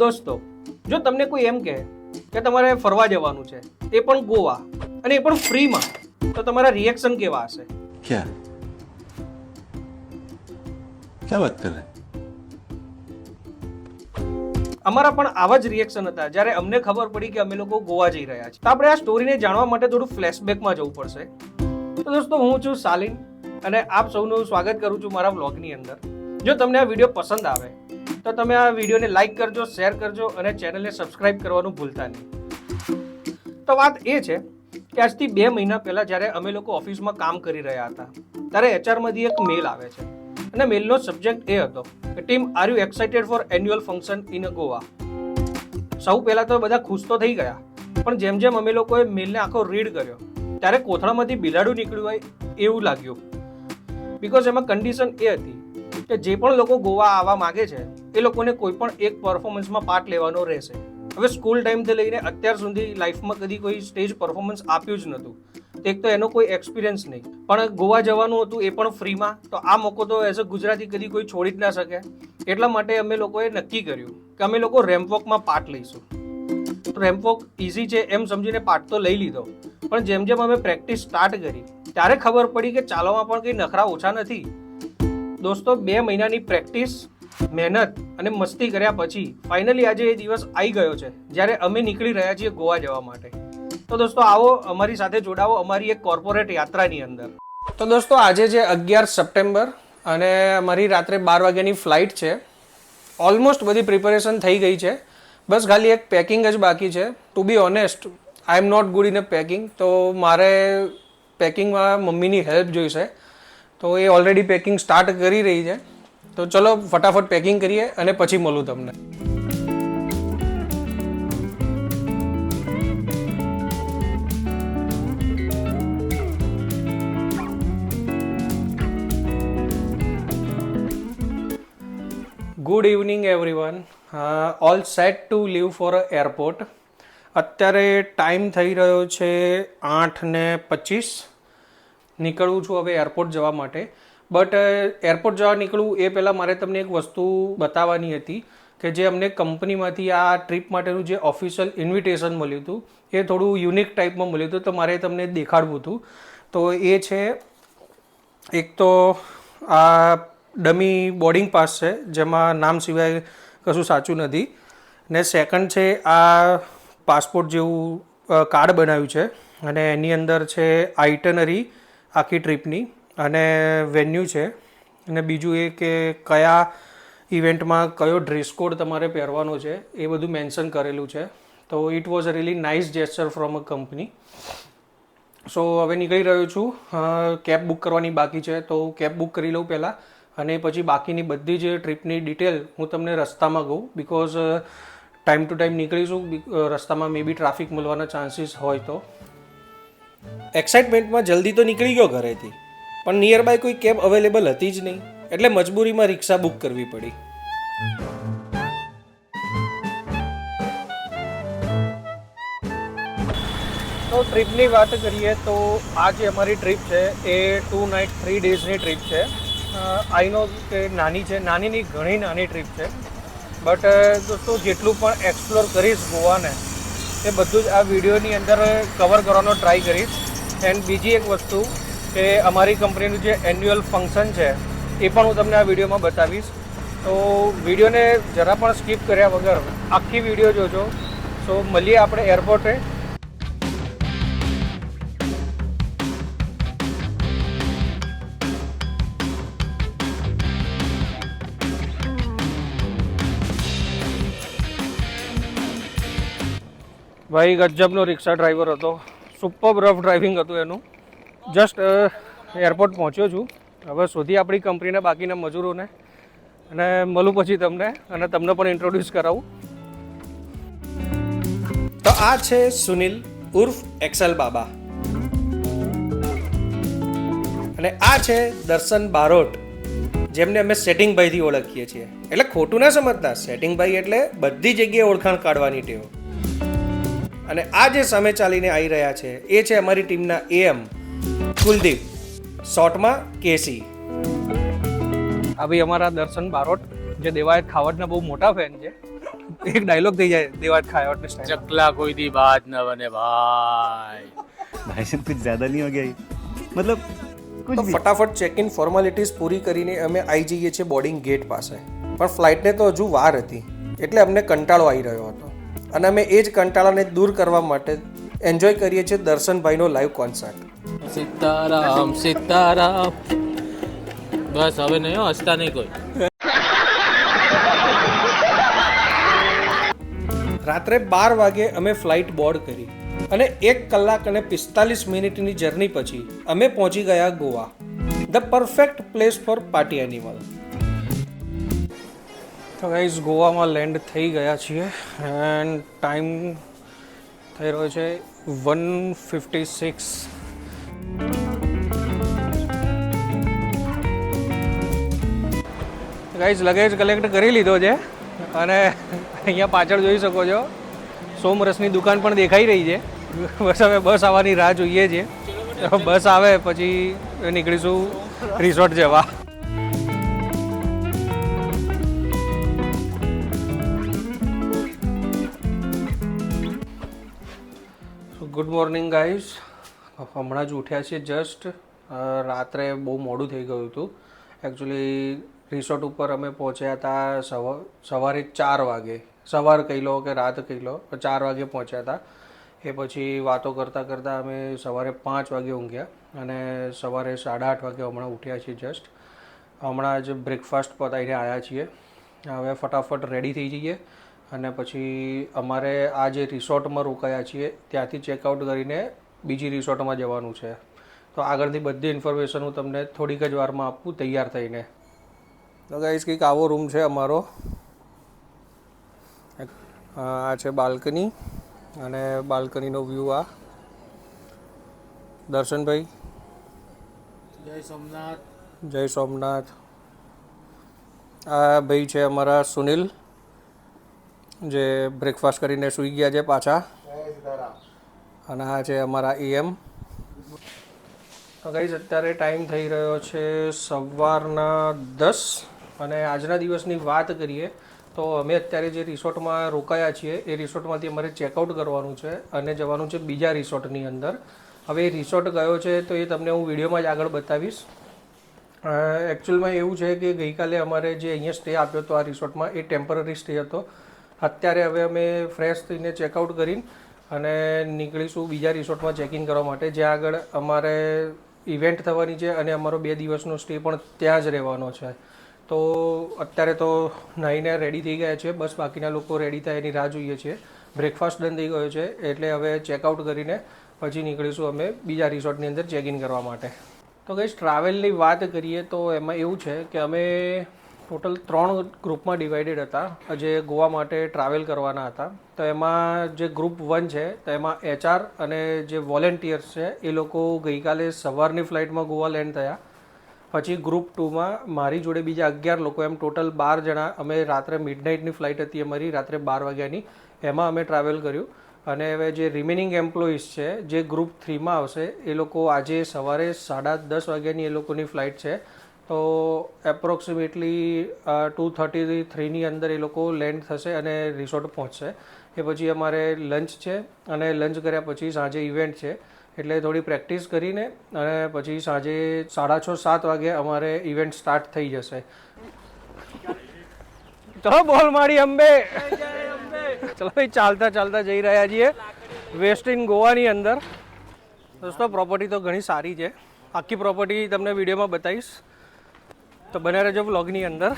દોસ્તો, જો તમને કોઈ એમ કહે કે તમારે ફરવા જવાનું છે, એ પણ ગોવા, અને એ પણ ફ્રીમાં, તો તમારા રિએક્શન કેવા હશે? क्या क्या बात कर रहे हैं? અમારા પણ આવા જ રિએક્શન હતા જ્યારે અમને ખબર પડી કે અમે લોકો ગોવા જઈ રહ્યા છીએ. તો આપણે આ સ્ટોરીને જાણવા માટે થોડું ફ્લેશબેકમાં જવું પડશે. તો દોસ્તો, હું છું સાલિન અને આપ સૌનું સ્વાગત કરું છું મારા વ્લોગની અંદર. જો તમને આ વિડીયો પસંદ આવે તો તમે આ વિડીયોને લાઈક કરજો, શેર કરજો અને ચેનલને સબસ્ક્રાઇબ કરવાનું ભૂલતા નહીં. તો વાત એ છે કે આજથી 2 મહિના પહેલા જ્યારે અમે લોકો ઓફિસમાં કામ કરી રહ્યા હતા ત્યારે એચઆરમાંથી એક મેલ આવે છે અને મેલનો સબ્જેક્ટ એ હતો કે team, are you excited four annual function in Goa? સૌ પહેલા તો બધા ખુશ તો થઈ ગયા, પણ જેમ જેમ અમે લોકોએ મેલને આખો રીડ કર્યો ત્યારે કોથળામાંથી બિલાડું નીકળ્યું હોય એવું લાગ્યું. બીકોઝ એમાં કન્ડિશન એ હતી કે જે પણ લોકો ગોવા આવવા માંગે છે એ લોકોને કોઈ પણ એક પરફોર્મન્સમાં પાર્ટ લેવાનો રહેશે. હવે સ્કૂલ ટાઈમથી લઈને અત્યાર સુધી લાઈફમાં કદી કોઈ સ્ટેજ પરફોર્મન્સ આપ્યું જ નહોતું. એક તો એનો કોઈ એક્સપિરિયન્સ નહીં, પણ ગોવા જવાનું હતું એ પણ ફ્રીમાં, તો આ મોકો તો એઝ અ ગુજરાતી કદી કોઈ છોડી જ ના શકે. એટલા માટે અમે લોકોએ નક્કી કર્યું કે અમે લોકો રેમ્પવોકમાં પાર્ટ લઈશું. રેમ્પવોક ઇઝી છે એમ સમજીને પાર્ટ તો લઈ લીધો, પણ જેમ જેમ અમે પ્રેક્ટિસ સ્ટાર્ટ કરી ત્યારે ખબર પડી કે ચાલવામાં પણ કંઈ નખરા ઓછા નથી. દોસ્તો, 2 મહિનાની પ્રેક્ટિસ, મહેનત અને મસ્તી કર્યા પછી ફાઇનલી આજે એ દિવસ આવી ગયો છે જ્યારે અમે નીકળી રહ્યા છીએ ગોવા જવા માટે. તો દોસ્તો, આવો અમારી સાથે જોડાવો અમારી એક કોર્પોરેટ યાત્રાની અંદર. તો દોસ્તો, આજે છે 11 સપ્ટેમ્બર અને અમારી રાત્રે 12 વાગ્યાની ફ્લાઇટ છે. ઓલમોસ્ટ બધી પ્રિપેરેશન થઈ ગઈ છે, બસ ખાલી એક પેકિંગ જ બાકી છે. To be honest, I am not good in a packing, તો મારે પેકિંગમાં મમ્મીની હેલ્પ જોઈશે. તો એ ઓલરેડી પેકિંગ સ્ટાર્ટ કરી રહી છે. તો ચલો ફટાફટ પેકિંગ કરીએ અને પછી મળું તમને. Good evening everyone. All set to leave for a airport. અત્યારે ટાઈમ થઈ રહ્યો છે 8:25. નીકળું છું હવે એરપોર્ટ જવા માટે. બટ એરપોર્ટ જવા નીકળું એ પહેલાં મારે તમને એક વસ્તુ બતાવવાની હતી કે જે અમને કંપનીમાંથી આ ટ્રીપ માટેનું જે ઓફિશિયલ ઇન્વિટેશન મળ્યું હતું એ થોડું યુનિક ટાઈપમાં મળ્યું હતું, તો મારે તમને દેખાડવું હતું. તો એ છે, એક તો આ ડમી બોર્ડિંગ પાસ છે જેમાં નામ સિવાય કશું સાચું નથી, ને સેકન્ડ છે આ પાસપોર્ટ જેવું કાર્ડ બનાવ્યું છે અને એની અંદર છે આઇટનરી આખી ટ્રીપની અને વેન્યુ છે, અને બીજું એ કે કયા ઇવેન્ટમાં કયો ડ્રેસ કોડ તમારે પહેરવાનો છે એ બધું મેન્શન કરેલું છે. તો it was a really nice gesture from a company. So હવે નીકળી રહ્યો છું. કેબ બુક કરવાની બાકી છે, તો કેબ બુક કરી લઉં પહેલાં, અને પછી બાકીની બધી જ ટ્રીપની ડિટેલ હું તમને રસ્તામાં કહું. બિકોઝ ટાઈમ ટુ ટાઈમ નીકળીશું, રસ્તામાં મે બી ટ્રાફિક મળવાના ચાન્સીસ હોય તો. એક્સાઇટમેન્ટમાં જલ્દી તો નીકળી ગયો ઘરેથી, પણ નિયર બાય કોઈ કેબ અવેલેબલ હતી જ નહીં, એટલે મજબૂરીમાં રિક્ષા બુક કરવી પડી. તો ટ્રીપની વાત કરીએ તો આ જે અમારી ટ્રીપ છે એ 2 નાઇટ 3 ડેઝની ટ્રીપ છે. આઈ નો કે નાની છે, નાનીની ઘણી નાની ટ્રીપ છે, બટ દોસ્તો જેટલું પણ એક્સપ્લોર કરીશ ગોવાને એ બધું જ આ વિડીયોની અંદર કવર કરવાનો ટ્રાય કરીશ. એન્ડ બીજી એક વસ્તુ કે અમારી કંપનીનું જે એન્યુઅલ ફંક્શન છે એ પણ હું તમને આ વિડીયોમાં બતાવીશ. તો વિડીયોને જરા પણ સ્કીપ કર્યા વગર આખી વિડીયો જોજો. સો મળીએ આપણે એરપોર્ટે. ભાઈ ગજબનો રિક્ષા ડ્રાઈવર હતો, સુપર રફ ડ્રાઇવિંગ હતું એનું. જસ્ટ એરપોર્ટ પહોંચ્યો છું. હવે શોધી આપણી કંપનીના બાકીના મજૂરોને અને મળું પછી તમને, અને તમને પણ ઇન્ટ્રોડ્યુસ કરાવું. તો આ છે સુનિલ ઉર્ફ એક્સેલ બાબા, અને આ છે દર્શન બારોટ, જેમને અમે સેટિંગ ભાઈથી ઓળખીએ છીએ. એટલે ખોટું ના સમજતા, સેટિંગ ભાઈ એટલે બધી જગ્યાએ ઓળખાણ કાઢવાની ટેવ. અને આ જે સામે ચાલીને આવી રહ્યા છે એ છે અમારી ટીમના એએમ કુલદીપ, શોર્ટમાં કેસી. આ ભાઈ અમારા દર્શન બારોટ, જે દેવાયત ખાવડના બહુ મોટા ફેન છે. એક ડાયલોગ થઈ જાય દેવાટ ખાયોટ સ્ટાઇલ. चकला कोई दी बात न बने भाई. भाई साहब कुछ ज्यादा नहीं हो गया ये? मतलब कुछ તો भी ફટાફટ ચેક ઇન ફોર્માલિટીઝ પૂરી કરીને અમે આવી જઈએ છીએ બોર્ડિંગ ગેટ પાસે. પણ ફ્લાઇટને તો હજુ વાર હતી એટલે અમને કંટાળો આવી રહ્યો હતો અને અમે એ જ કંટાળાને દૂર કરવા માટે એન્જોય કરીએ છીએ દર્શનભાઈનો લાઈવ કોન્સર્ટ. सीताराम सीताराम. बस હવે નહીં હો, હસતા નહીં કોઈ. રાત્રે 12 વાગે અમે ફ્લાઇટ બોર્ડ કરી અને 1 કલાક અને 45 મિનિટની જર્ની પછી અમે પહોંચી ગયા Goa, the perfect place four party animal. તો ગાઈઝ ગોવામાં લેન્ડ થઈ ગયા છીએ એન્ડ ટાઈમ થઈ રહ્યો છે 1:56. ગાઈઝ લગેજ કલેક્ટ કરી લીધો છે અને અહીંયા પાછળ જોઈ શકો છો સોમરસની દુકાન પણ દેખાઈ રહી છે. બસ હવે બસ આવવાની રાહ જોઈએ છીએ. બસ આવે પછી નીકળીશું રિસોર્ટ જવા. Good morning guys. હમણાં જ ઉઠ્યા છીએ જસ્ટ. રાત્રે બહુ મોડું થઈ ગયું હતું. એકચ્યુઅલી રિસોર્ટ ઉપર અમે પહોંચ્યા હતા સવારે 4 વાગે. સવાર કહી લો કે રાત કહી લો, 4 વાગે પહોંચ્યા હતા. એ પછી વાતો કરતાં કરતાં અમે સવારે 5 વાગે ઊંઘ્યા અને સવારે 8:30 વાગે હમણાં ઉઠ્યા છીએ જસ્ટ. હમણાં જ બ્રેકફાસ્ટ પતાવીને આવ્યા છીએ. હવે ફટાફટ રેડી થઈ જઈએ અને પછી અમારે આ જે રિસોર્ટમાં રોકાયા છીએ ત્યાંથી ચેકઆઉટ કરીને બીજી રિસોર્ટમાં જવાનું છે. તો આગળની બધી ઇન્ફોર્મેશન હું તમને થોડીક જ વારમાં આપું તૈયાર થઈને. તો ગાઈસ કંઈક આવો રૂમ છે અમારો. આ છે બાલ્કની અને બાલ્કનીનો વ્યૂ આ. દર્શનભાઈ જય સોમનાથ. જય સોમનાથ. આ ભાઈ છે અમારા સુનિલ જે બ્રેકફાસ્ટ કરીને સૂઈ ગયા છે પાછા. અને આ છે અમારા EM. તો ગાઈઝ અત્યારે ટાઈમ થઈ રહ્યો છે સવારના 10 અને આજના દિવસની વાત કરીએ તો અમે અત્યારે જે રિસોર્ટમાં રોકાયા છીએ એ રિસોર્ટમાંથી અમારે ચેકઆઉટ કરવાનું છે અને જવાનું છે બીજા રિસોર્ટની અંદર. હવે એ રિસોર્ટ કયો છે તો એ તમને હું વિડીયોમાં જ આગળ બતાવીશ. એકચ્યુઅલમાં એવું છે કે ગઈકાલે અમારે જે અહીંયા સ્ટે આપ્યો હતો આ રિસોર્ટમાં એ ટેમ્પરરી સ્ટે હતો. અત્યારે હવે અમે ફ્રેશ થઈને ચેકઆઉટ કરીને અને નીકળીશું બીજા રિસોર્ટમાં ચેકિન કરવા માટે જ્યાં આગળ અમારે ઇવેન્ટ થવાની છે અને અમારો 2 દિવસનો સ્ટે પણ ત્યાં જ રહેવાનો છે. તો અત્યારે તો નાહીને રેડી થઈ ગયા છે. બસ બાકીના લોકો રેડી થાય એની રાહ જોઈએ છીએ. બ્રેકફાસ્ટ ડન થઈ ગયો છે એટલે હવે ચેકઆઉટ કરીને પછી નીકળીશું અમે બીજા રિસોર્ટની અંદર ચેકિન કરવા માટે. તો ગાઈસ ટ્રાવેલની વાત કરીએ તો એમાં એવું છે કે અમે ટોટલ 3 ગ્રુપમાં ડિવાઇડેડ હતા જે ગોવા માટે ટ્રાવેલ કરવાના હતા. તો એમાં જે ગ્રુપ 1 છે તો એમાં HR અને જે વોલેન્ટિયર્સ છે એ લોકો ગઈકાલે સવારની ફ્લાઇટમાં ગોવા લેન્ડ થયા. પછી ગ્રુપ 2માં મારી જોડે બીજા 11 લોકો એમ ટોટલ 12 જણા અમે રાત્રે મિડનાઇટની ફ્લાઇટ હતી અમારી રાત્રે 12 વાગ્યાની એમાં અમે ટ્રાવેલ કર્યું. અને હવે જે રિમેનિંગ એમ્પ્લોઈઝ છે જે ગ્રુપ 3માં આવશે એ લોકો આજે સવારે 10:30 વાગ્યાની એ લોકોની ફ્લાઇટ છે. તો એપ્રોક્સિમેટલી 2:33ની અંદર એ લોકો લેન્ડ થશે અને રિસોર્ટ પહોંચશે. એ પછી અમારે લંચ છે અને લંચ કર્યા પછી સાંજે ઇવેન્ટ છે એટલે થોડી પ્રેક્ટિસ કરીને અને પછી સાંજે 6:30-7 વાગે અમારે ઇવેન્ટ સ્ટાર્ટ થઈ જશે. ચલો બોલ મારી અંબે. ચલો ભાઈ ચાલતા ચાલતા જઈ રહ્યા છીએ વેસ્ટ ઇન ગોવાની અંદર. દોસ્તો પ્રોપર્ટી તો ઘણી સારી છે. આખી પ્રોપર્ટી તમને વિડીયોમાં બતાવીશ તો બને રહેજો વ્લોગની અંદર.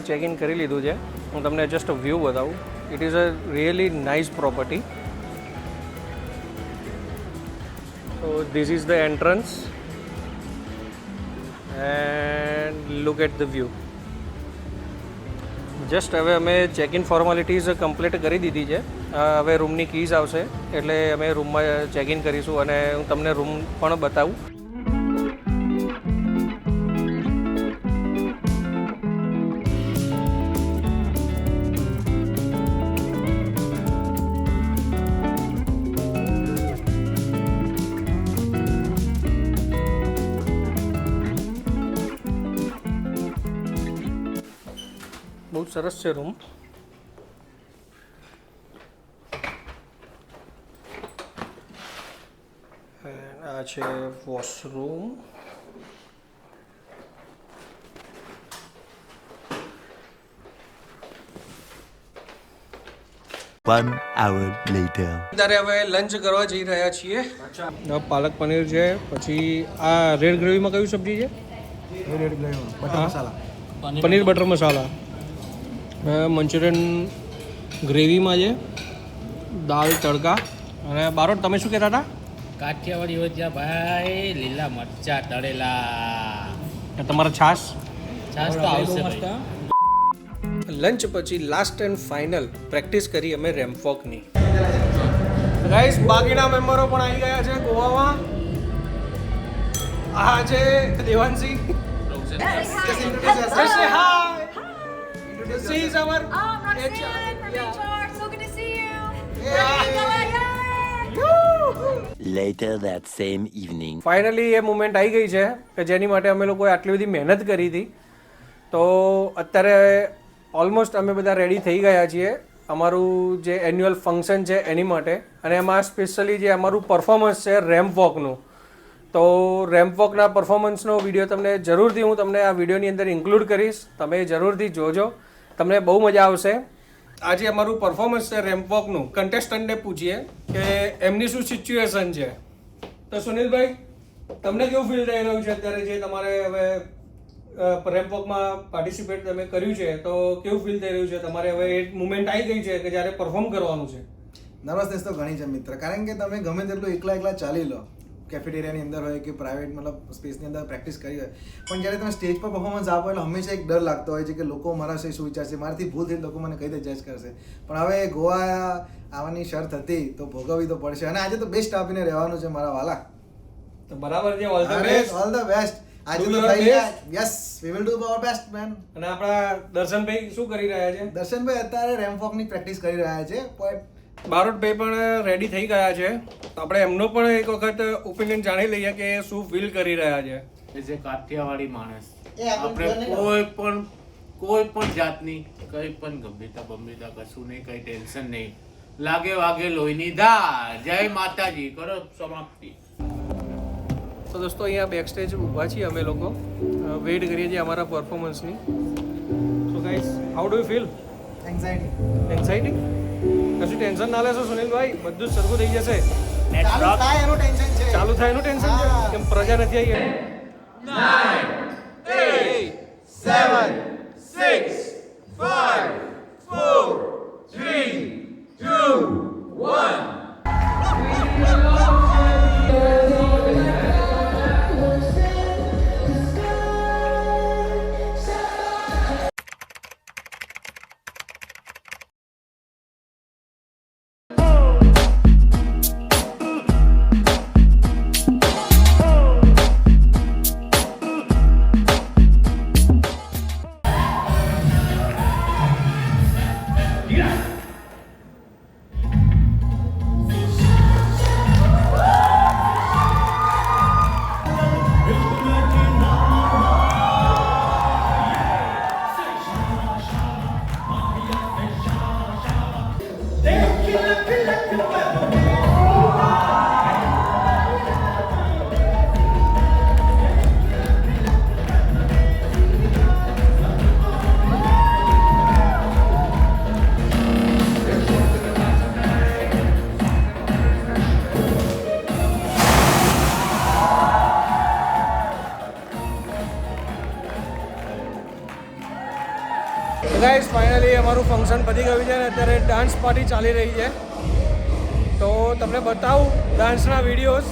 ચેક ઇન કરી લીધું છે. હું તમને જસ્ટ વ્યૂ બતાવું. It is a really nice property. So this is the entrance and look at the view. Just હવે અમે ચેક ઇન ફોર્માલિટીઝ કમ્પ્લીટ કરી દીધી છે. હવે રૂમની કીઝ આવશે એટલે અમે રૂમમાં ચેક ઇન કરીશું અને હું તમને રૂમ પણ બતાવું. સરસ છે રૂમ. આ છે વોશરૂમ. One hour later. ત્યારે હવે લંચ કરવા જઈ રહ્યા છીએ. પાલક પનીર છે, પછી આ રેડ ગ્રેવીમાં કયું સબ્જી છે? રેડ ગ્રેવી બટર મસાલા. પનીર બટર મસાલા. મંચુરિયન ગ્રેવીમાં છે, દાળ તડકા. અને બારોટ તમે શું કહેતા હતા? કાઠિયાવાડી હોય ભાઈ, લીલા મરચા તળેલા. તમારા છાશ. છાશ તો આવશે ભાઈ. લંચ પછી લાસ્ટ એન્ડ ફાઇનલ પ્રેક્ટિસ કરી અમે રેમ્પવોકની. ગાઈસ, બાકીના મેમ્બરો પણ આવી ગયા છે ગોવામાં. આ છે Devanshi. Just say hi. She is our Roxanne from HR. So good to see you. Later that same evening. Finally A moment આવી ગઈ છે કે જેની માટે અમે લોકોએ આટલી બધી મહેનત કરી હતી. તો અત્યારે ઓલમોસ્ટ અમે બધા રેડી થઈ ગયા છીએ અમારું જે એન્યુઅલ ફંક્શન છે એની માટે. અને એમાં સ્પેશિયલી જે અમારું પરફોર્મન્સ છે રેમ્પ વોકનું, તો રેમ્પ વોકના પરફોર્મન્સનો વિડીયો તમને જરૂરથી હું તમને આ વિડીયોની અંદર ઇન્ક્લુડ કરીશ. તમે જરૂરથી જોજો, તમને બહુ મજા આવશે. આજે અમારું પરફોર્મન્સ છે રેમ્પ વોકનું. કન્ટેસ્ટન્ટને પૂછીએ કે એમની શું સિચ્યુએશન છે. તો સુનિલભાઈ, તમને કેવું ફીલ થઈ રહ્યું છે અત્યારે જે તમારે હવે રેમ્પ વોકમાં પાર્ટિસિપેટ તમે કર્યું છે, તો કેવું ફીલ થઈ રહ્યું છે તમારે? હવે એક મુમેન્ટ આવી ગઈ છે કે જ્યારે પરફોર્મ કરવાનું છે. નર્વસનેસ તો ઘણી છે મિત્ર, કારણ કે તમે ગમે તેટલું એકલા ચાલી લો, કેફેટેરિયાની અંદર હોય કે પ્રાઇવેટ મતલબ સ્પેસની અંદર પ્રેક્ટિસ કરી હોય, પણ જ્યારે તમે સ્ટેજ પર પરફોર્મન્સ આપો એટલે હંમેશા એક ડર લાગતો હોય છે કે લોકો મારા વિશે શું વિચારશે, મારાથી ભૂલ થઈ લોકો મને કઈ રીતે જજ કરશે. પણ હવે ગોવા આવવાની શરત હતી તો ભોગવવી તો પડશે. અને આજે તો બેસ્ટ આપીને રહેવાનું છે મારા વાલા. તો બરાબર છે. All the best. All the best. આજે તો થઈ ગયા. Yes, we will do our best man. અને આપણા દર્શનભાઈ શું કરી રહ્યા છે? દર્શનભાઈ અત્યારે રેમ્પ વોકની પ્રેક્ટિસ કરી રહ્યા છે. બારોટભાઈ પણ રેડી થઈ ગયા છે. આપણે એમનો પણ એક વખત ઓપિનિયન જાણી લઈએ કે શું ફીલ કરી રહ્યા છે. એઝ એ કાઠિયાવાડી માણસ એ આપણે આપણે કોઈ પણ જાતની કઈ પણ ગંભીરતા કશું નહીં, કઈ ટેન્શન નહીં. લાગે વાગે લોહીની ધાર. જય માતાજી. કરો સમાપ્તિ. તો દોસ્તો, અહીંયા બેક સ્ટેજ ઊભા છીએ અમે લોકો, વેઇટ કરીએ છીએ અમારા પરફોર્મન્સની. So guys, how do you feel? Anxiety? કશું ટેન્શન ના લેશો સુનિલભાઈ, બધું જ સરખું થઈ જશે. ચાલુ થાય એનું ટેન્શન છે. ચાલુ થાય એનું ટેન્શન છે કેમ પ્રજા નથી આવી? 9 8 7 6 5 4 3 2 1. ગાઈસ, ફાઇનલી અમારું ફંક્શન પતી ગયું છે અને અત્યારે ડાન્સ પાર્ટી ચાલી રહી છે. તો તમને બતાવું ડાન્સના વિડીયોઝ.